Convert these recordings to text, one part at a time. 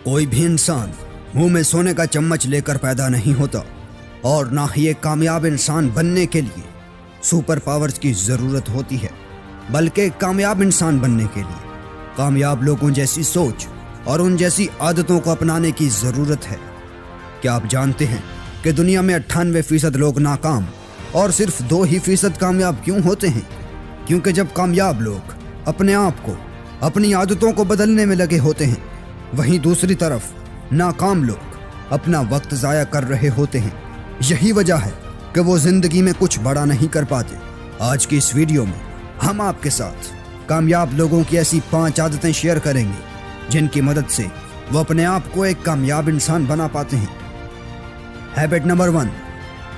कोई भी इंसान मुंह में सोने का चम्मच लेकर पैदा नहीं होता और ना ही एक कामयाब इंसान बनने के लिए सुपर पावर्स की ज़रूरत होती है, बल्कि एक कामयाब इंसान बनने के लिए कामयाब लोगों जैसी सोच और उन जैसी आदतों को अपनाने की ज़रूरत है। क्या आप जानते हैं कि दुनिया में 98% लोग नाकाम और सिर्फ 2% कामयाब क्यों होते हैं? क्योंकि जब कामयाब लोग अपने आप को, अपनी आदतों को बदलने में लगे होते हैं, वहीं दूसरी तरफ नाकाम लोग अपना वक्त ज़ाया कर रहे होते हैं। यही वजह है कि वो ज़िंदगी में कुछ बड़ा नहीं कर पाते। आज की इस वीडियो में हम आपके साथ कामयाब लोगों की ऐसी 5 आदतें शेयर करेंगे जिनकी मदद से वो अपने आप को एक कामयाब इंसान बना पाते हैं। Habit number 1,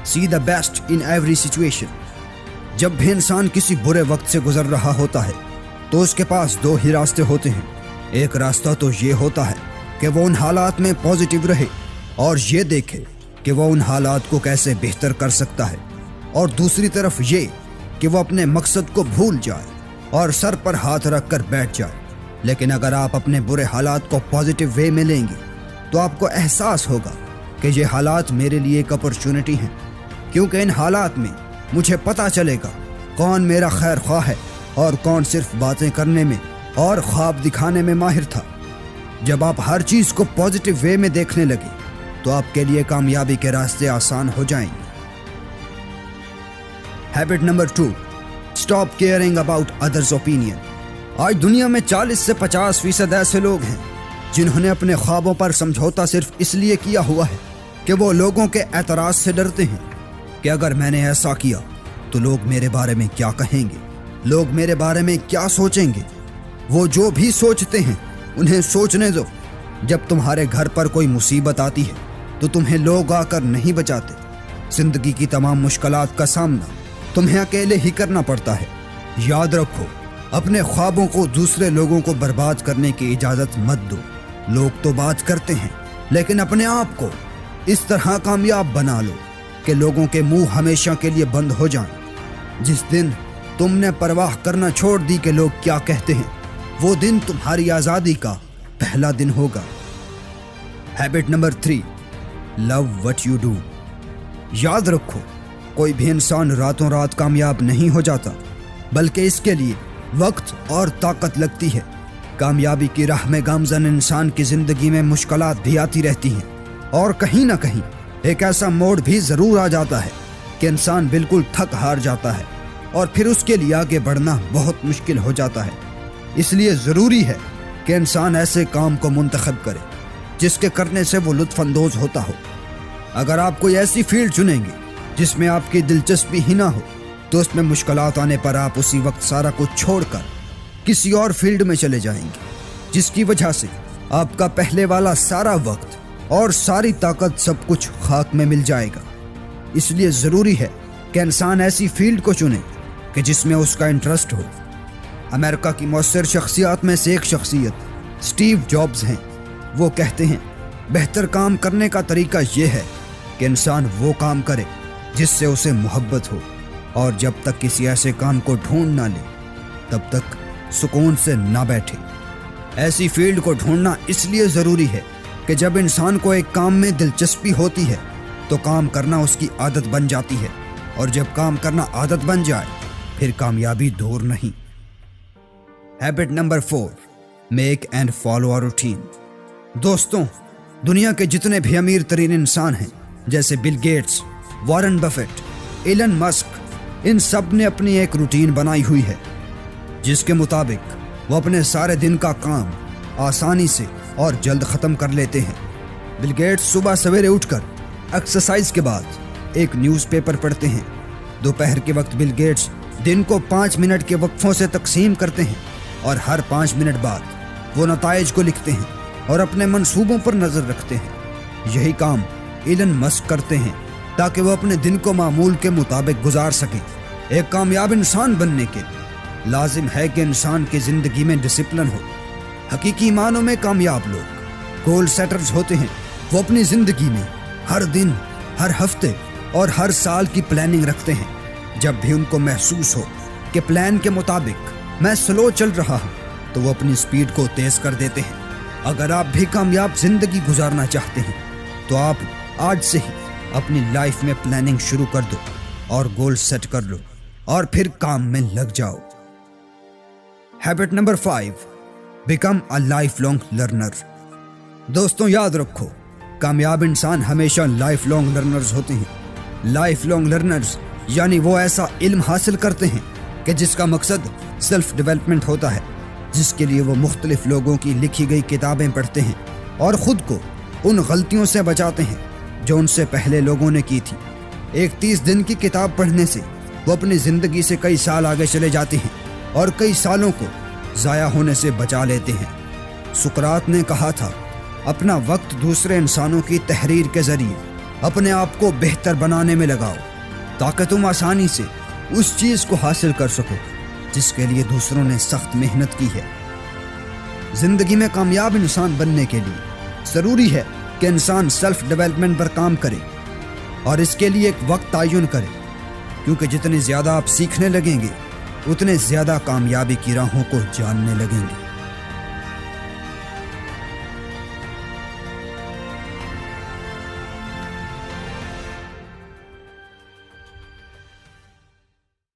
see the best in every situation. जब भी इंसान किसी बुरे वक्त से गुजर रहा होता है तो उसके पास 2 ही रास्ते होते हैं। एक रास्ता तो ये होता है कि वो उन हालात में पॉजिटिव रहे और ये देखे कि वो उन हालात को कैसे बेहतर कर सकता है, और दूसरी तरफ ये कि वो अपने मकसद को भूल जाए और सर पर हाथ रख कर बैठ जाए। लेकिन अगर आप अपने बुरे हालात को पॉजिटिव वे में लेंगे तो आपको एहसास होगा कि ये हालात मेरे लिए एक अपॉर्चुनिटी हैं, क्योंकि इन हालात में मुझे पता चलेगा कौन मेरा खैर ख्वाह है और कौन सिर्फ बातें करने में और ख्वाब दिखाने में माहिर था। जब आप हर चीज़ को पॉजिटिव वे में देखने लगे तो आपके लिए कामयाबी के रास्ते आसान हो जाएंगे। Habit number 2, stop caring about others opinion. आज दुनिया में 40 से 50% ऐसे लोग हैं जिन्होंने अपने ख्वाबों पर समझौता सिर्फ इसलिए किया हुआ है कि वो लोगों के एतराज़ से डरते हैं कि अगर मैंने ऐसा किया तो लोग मेरे बारे में क्या कहेंगे, लोग मेरे बारे में क्या सोचेंगे। वो जो भी सोचते हैं उन्हें सोचने दो। जब तुम्हारे घर पर कोई मुसीबत आती है तो तुम्हें लोग आकर नहीं बचाते। जिंदगी की तमाम मुश्किलात का सामना तुम्हें अकेले ही करना पड़ता है। याद रखो, अपने ख्वाबों को दूसरे लोगों को बर्बाद करने की इजाज़त मत दो। लोग तो बात करते हैं, लेकिन अपने आप को इस तरह कामयाब बना लो कि लोगों के मुंह हमेशा के लिए बंद हो जाएं। जिस दिन तुमने परवाह करना छोड़ दी कि लोग क्या कहते हैं, वो दिन तुम्हारी आज़ादी का पहला दिन होगा। Habit number 3, love what you do. याद रखो, कोई भी इंसान रातों रात कामयाब नहीं हो जाता, बल्कि इसके लिए वक्त और ताकत लगती है। कामयाबी की राह में गामज़न इंसान की ज़िंदगी में मुश्किलात भी आती रहती हैं, और कहीं ना कहीं एक ऐसा मोड़ भी ज़रूर आ जाता है कि इंसान बिल्कुल थक हार जाता है और फिर उसके लिए आगे बढ़ना बहुत मुश्किल हो जाता है। इसलिए ज़रूरी है कि इंसान ऐसे काम को मुंतखब करे जिसके करने से वो लुत्फ़अंदोज़ होता हो। अगर आप कोई ऐसी फील्ड चुनेंगे जिसमें आपकी दिलचस्पी ही ना हो तो उसमें मुश्किलात आने पर आप उसी वक्त सारा कुछ छोड़कर किसी और फील्ड में चले जाएंगे, जिसकी वजह से आपका पहले वाला सारा वक्त और सारी ताकत सब कुछ खाक में मिल जाएगा। इसलिए ज़रूरी है कि इंसान ऐसी फील्ड को चुने कि जिसमें उसका इंटरेस्ट हो। अमेरिका की मौसर शख्सियत में से एक शख्सियत स्टीव जॉब्स हैं। वो कहते हैं, बेहतर काम करने का तरीका ये है कि इंसान वो काम करे जिससे उसे मोहब्बत हो, और जब तक किसी ऐसे काम को ढूंढ ना ले तब तक सुकून से ना बैठे। ऐसी फील्ड को ढूंढना इसलिए ज़रूरी है कि जब इंसान को एक काम में दिलचस्पी होती है तो काम करना उसकी आदत बन जाती है, और जब काम करना आदत बन जाए फिर कामयाबी दूर नहीं। Habit number 4, make and follow a routine. दोस्तों, दुनिया के जितने भी अमीर तरीन इंसान हैं, जैसे Bill Gates, Warren Buffett, Elon Musk, इन सब ने अपनी एक रूटीन बनाई हुई है जिसके मुताबिक वो अपने सारे दिन का काम आसानी से और जल्द ख़त्म कर लेते हैं। बिल गेट्स सुबह सवेरे उठकर एक्सरसाइज के बाद एक न्यूज़पेपर पढ़ते हैं। दोपहर के वक्त बिल गेट्स दिन को 5 मिनट के वक्फों से तकसीम करते हैं और हर 5 मिनट बाद वो नताइज को लिखते हैं और अपने मंसूबों पर नज़र रखते हैं। यही काम एलन मस्क करते हैं ताकि वो अपने दिन को मामूल के मुताबिक गुजार सकें। एक कामयाब इंसान बनने के लाजिम है कि इंसान की ज़िंदगी में डिसिप्लिन हो। हकीकी मानों में कामयाब लोग गोल सेटर्स होते हैं। वो अपनी ज़िंदगी में हर दिन, हर हफ्ते और हर साल की प्लानिंग रखते हैं। जब भी उनको महसूस हो कि प्लान के मुताबिक मैं स्लो चल रहा हूँ तो वो अपनी स्पीड को तेज़ कर देते हैं। اگر آپ بھی کامیاب زندگی گزارنا چاہتے ہیں تو آپ آج سے ہی اپنی لائف میں پلاننگ شروع کر دو اور گول سیٹ کر لو اور پھر کام میں لگ جاؤ۔ Habit number 5، become a life long learner. دوستوں یاد رکھو، کامیاب انسان ہمیشہ لائف لانگ لرنرز ہوتے ہیں۔ لائف لانگ لرنرز یعنی وہ ایسا علم حاصل کرتے ہیں کہ جس کا مقصد سیلف ڈیولپمنٹ ہوتا ہے، جس کے لیے وہ مختلف لوگوں کی لکھی گئی کتابیں پڑھتے ہیں اور خود کو ان غلطیوں سے بچاتے ہیں جو ان سے پہلے لوگوں نے کی تھی۔ ایک 30 دن کی کتاب پڑھنے سے وہ اپنی زندگی سے کئی سال آگے چلے جاتے ہیں اور کئی سالوں کو ضائع ہونے سے بچا لیتے ہیں۔ سقراط نے کہا تھا، اپنا وقت دوسرے انسانوں کی تحریر کے ذریعے اپنے آپ کو بہتر بنانے میں لگاؤ تاکہ تم آسانی سے اس چیز کو حاصل کر سکو جس کے لیے دوسروں نے سخت محنت کی ہے۔ زندگی میں کامیاب انسان بننے کے لیے ضروری ہے کہ انسان سیلف ڈیولپمنٹ پر کام کرے اور اس کے لیے ایک وقت تعین کرے، کیونکہ جتنے زیادہ آپ سیکھنے لگیں گے اتنے زیادہ کامیابی کی راہوں کو جاننے لگیں گے۔